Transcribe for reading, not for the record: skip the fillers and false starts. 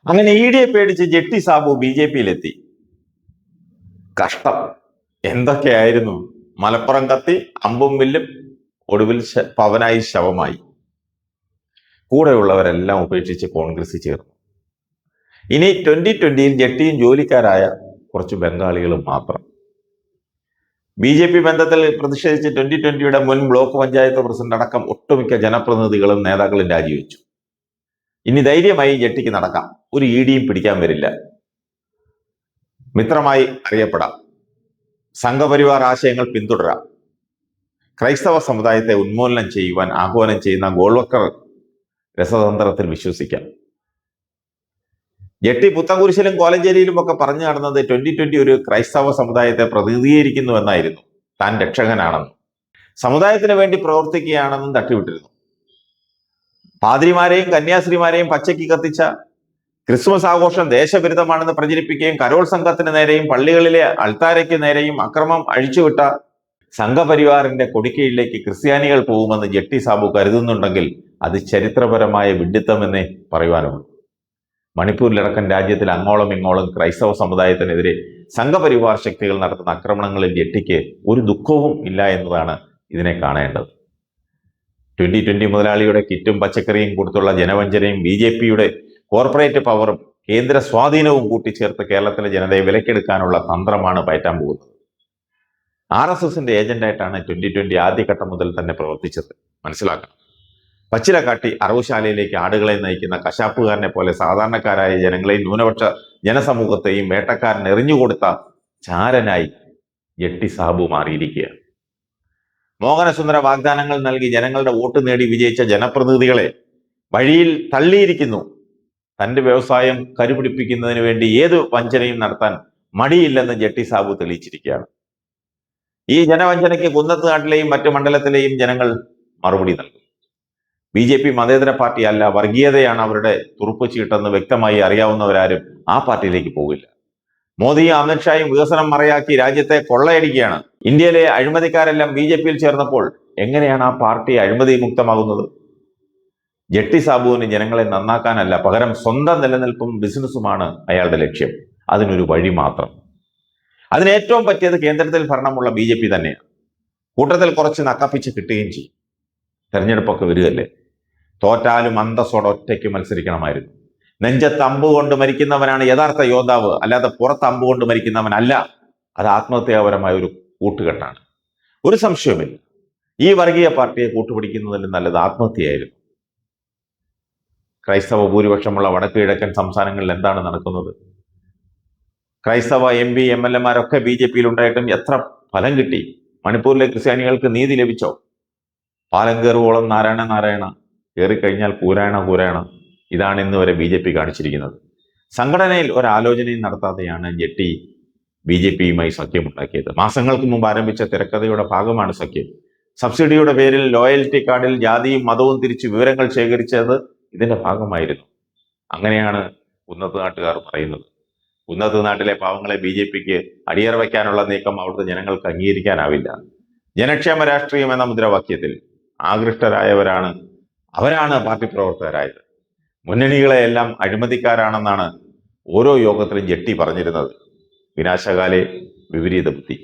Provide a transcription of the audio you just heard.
അങ്ങനെ ഇ ഡിയെ പേടിച്ച് ജെട്ടി സാബു BJP-യിലെത്തി. കഷ്ടം എന്തൊക്കെയായിരുന്നു. മലപ്പുറം കത്തി, അമ്പും വില്ലും, ഒടുവിൽ പവനായി ശവമായി. കൂടെയുള്ളവരെല്ലാം ഉപേക്ഷിച്ച് കോൺഗ്രസിൽ ചേർന്നു. ഇനി 2020-യിൽ ജെട്ടിയും ജോലിക്കാരായ കുറച്ച് ബംഗാളികളും മാത്രം. BJP ബന്ധത്തിൽ പ്രതിഷേധിച്ച് 2020-യുടെ മുൻ ബ്ലോക്ക് പഞ്ചായത്ത് പ്രസിഡന്റ് അടക്കം ഒട്ടുമിക്ക ജനപ്രതിനിധികളും നേതാക്കളും രാജിവെച്ചു. ഇനി ധൈര്യമായി ജെട്ടിക്ക് നടക്കാം. ഒരു ഇ ഡിയും പിടിക്കാൻ വരില്ല. മിത്രമായി അറിയപ്പെടാം. സംഘപരിവാർ ആശയങ്ങൾ പിന്തുടരാം. ക്രൈസ്തവ സമുദായത്തെ ഉന്മൂലനം ചെയ്യുവാൻ ആഹ്വാനം ചെയ്യുന്ന ഗോൾവക്കർ രസതന്ത്രത്തിൽ വിശ്വസിക്കാം. ജെട്ടി പുത്തൻകുരിശിലും കോലഞ്ചേരിയിലും ഒക്കെ പറഞ്ഞു നടന്നത് 2020 ഒരു ക്രൈസ്തവ സമുദായത്തെ പ്രതിനിധീകരിക്കുന്നു എന്നായിരുന്നു. താൻ രക്ഷകനാണെന്നും സമുദായത്തിന് വേണ്ടി പ്രവർത്തിക്കുകയാണെന്നും തട്ടിവിട്ടിരുന്നു. പാതിരിമാരെയും കന്യാസ്ത്രീമാരെയും പച്ചയ്ക്ക് കത്തിച്ച ക്രിസ്മസ് ആഘോഷം ദേശവിരുദ്ധമാണെന്ന് പ്രചരിപ്പിക്കുകയും കരോൾ സംഘത്തിന് നേരെയും പള്ളികളിലെ അൾത്താരയ്ക്ക് നേരെയും അക്രമം അഴിച്ചുവിട്ട സംഘപരിവാറിന്റെ കൊടിക്കീഴിലേക്ക് ക്രിസ്ത്യാനികൾ പോകുമെന്ന് ജെട്ടി സാബു കരുതുന്നുണ്ടെങ്കിൽ അത് ചരിത്രപരമായ വിഡ്ഢിത്തമെന്നേ പറയുവാനുള്ളൂ. മണിപ്പൂരിലടക്കം രാജ്യത്തിൽ അങ്ങോളം ഇങ്ങോളം ക്രൈസ്തവ സമുദായത്തിനെതിരെ സംഘപരിവാർ ശക്തികൾ നടത്തുന്ന ആക്രമണങ്ങളിൽ ജെട്ടിക്ക് ഒരു ദുഃഖവും ഇല്ല എന്നതാണ് ഇതിനെ കാണേണ്ടത്. 2020 മുതലാളിയുടെ കിറ്റും പച്ചക്കറിയും കൊടുത്തുള്ള ജനവഞ്ചനയും BJP-യുടെ കോർപ്പറേറ്റ് പവറും കേന്ദ്ര സ്വാധീനവും കൂട്ടിച്ചേർത്ത് കേരളത്തിലെ ജനതയെ വിലക്കെടുക്കാനുള്ള തന്ത്രമാണ് പയറ്റാൻ പോകുന്നത്. RSSന്റെ ഏജന്റായിട്ടാണ് 2020 ആദ്യഘട്ടം മുതൽ തന്നെ പ്രവർത്തിച്ചത്. മനസ്സിലാക്കണം. പച്ചില കാട്ടി അറവുശാലയിലേക്ക് ആടുകളെ നയിക്കുന്ന കശാപ്പുകാരനെ പോലെ സാധാരണക്കാരായ ജനങ്ങളെയും ന്യൂനപക്ഷ ജനസമൂഹത്തെയും വേട്ടക്കാരൻ എറിഞ്ഞുകൊടുത്ത ചാരനായി ജെട്ടി സാബു മാറിയിരിക്കുകയാണ്. മോഹനസുന്ദര വാഗ്ദാനങ്ങൾ നൽകി ജനങ്ങളുടെ വോട്ട് നേടി വിജയിച്ച ജനപ്രതിനിധികളെ വഴിയിൽ തള്ളിയിരിക്കുന്നു. തന്റെ വ്യവസായം കരുപിടിപ്പിക്കുന്നതിന് വേണ്ടി ഏത് വഞ്ചനയും നടത്താൻ മടിയില്ലെന്ന് ജെട്ടി സാബു തെളിയിച്ചിരിക്കുകയാണ്. ഈ ജനവഞ്ചനയ്ക്ക് കുന്നത്ത് നാട്ടിലെയും മറ്റു മണ്ഡലത്തിലെയും ജനങ്ങൾ മറുപടി നൽകും. BJP മതേതര പാർട്ടിയല്ല, വർഗീയതയാണ് അവരുടെ തുറുപ്പ് ചീട്ടെന്ന് വ്യക്തമായി അറിയാവുന്നവരാരും ആ പാർട്ടിയിലേക്ക് പോകില്ല. മോദിയും അമിത്ഷായും വികസനം മറയാക്കി രാജ്യത്തെ കൊള്ളയടിക്കുകയാണ്. ഇന്ത്യയിലെ അഴിമതിക്കാരെല്ലാം BJP-യിൽ ചേർന്നപ്പോൾ എങ്ങനെയാണ് ആ പാർട്ടി അഴിമതി മുക്തമാകുന്നത്? ജെട്ടി സാബുവിന് ജനങ്ങളെ നന്നാക്കാനല്ല, പകരം സ്വന്തം നിലനിൽപ്പും ബിസിനസ്സുമാണ് അയാളുടെ ലക്ഷ്യം. അതിനൊരു വഴി മാത്രം. അതിന് ഏറ്റവും പറ്റിയത് കേന്ദ്രത്തിൽ ഭരണമുള്ള BJP തന്നെയാണ്. കൂട്ടത്തിൽ കുറച്ച് നക്കപ്പിച്ച് കിട്ടുകയും ചെയ്യും. തെരഞ്ഞെടുപ്പൊക്കെ വരികയല്ലേ. തോറ്റാലും അന്തസ്സോടെ ഒറ്റയ്ക്ക് മത്സരിക്കണമായിരുന്നു. നെഞ്ചത്ത് അമ്പ് കൊണ്ട് മരിക്കുന്നവനാണ് യഥാർത്ഥ യോദ്ധാവ്, അല്ലാതെ പുറത്ത് അമ്പ് കൊണ്ട് മരിക്കുന്നവനല്ല. അത് ആത്മഹത്യാപരമായ ഒരു കൂട്ടുകെട്ടാണ്. ഒരു സംശയവുമില്ല. ഈ വർഗീയ പാർട്ടിയെ കൂട്ടുപിടിക്കുന്നതിൽ നല്ലത് ആത്മഹത്യയായിരുന്നു. ക്രൈസ്തവ ഭൂരിപക്ഷമുള്ള വടക്ക് കിഴക്കൻ സംസ്ഥാനങ്ങളിൽ എന്താണ് നടക്കുന്നത്? ക്രൈസ്തവ MP MLA-മാരൊക്കെ BJP-യിൽ ഉണ്ടായിട്ടും എത്ര ഫലം കിട്ടി? മണിപ്പൂരിലെ ക്രിസ്ത്യാനികൾക്ക് നീതി ലഭിച്ചോ? പാലം കയറുവോളം നാരായണ നാരായണ, കയറിക്കഴിഞ്ഞാൽ കൂരായണ കൂരായണ. ഇതാണ് ഇന്ന് വരെ BJP കാണിച്ചിരിക്കുന്നത്. സംഘടനയിൽ ഒരാലോചനയും നടത്താതെയാണ് ജെട്ടി BJP-യുമായി സഖ്യമുണ്ടാക്കിയത്. മാസങ്ങൾക്ക് മുമ്പ് ആരംഭിച്ച തിരക്കഥയുടെ ഭാഗമാണ് സഖ്യം. സബ്സിഡിയുടെ പേരിൽ ലോയൽറ്റി കാർഡിൽ ജാതിയും മതവും തിരിച്ച് വിവരങ്ങൾ ശേഖരിച്ചത് ഇതിന്റെ ഭാഗമായിരുന്നു. അങ്ങനെയാണ് ഉന്നത നാട്ടുകാർ പറയുന്നത്. ഉന്നത നാട്ടിലെ പാവങ്ങളെ BJP-ക്ക് അടിയറ വയ്ക്കാനുള്ള നീക്കം അവിടുത്തെ ജനങ്ങൾക്ക് അംഗീകരിക്കാനാവില്ല. ജനക്ഷേമ രാഷ്ട്രീയം എന്ന മുദ്രാവാക്യത്തിൽ അവരാണ് പാർട്ടി പ്രവർത്തകരായത്. മുന്നണികളെയെല്ലാം അഴിമതിക്കാരാണെന്നാണ് ഓരോ യോഗത്തിലും ജെട്ടി പറഞ്ഞിരുന്നത്. വിനാശകാലേ വിപരീത ബുദ്ധി.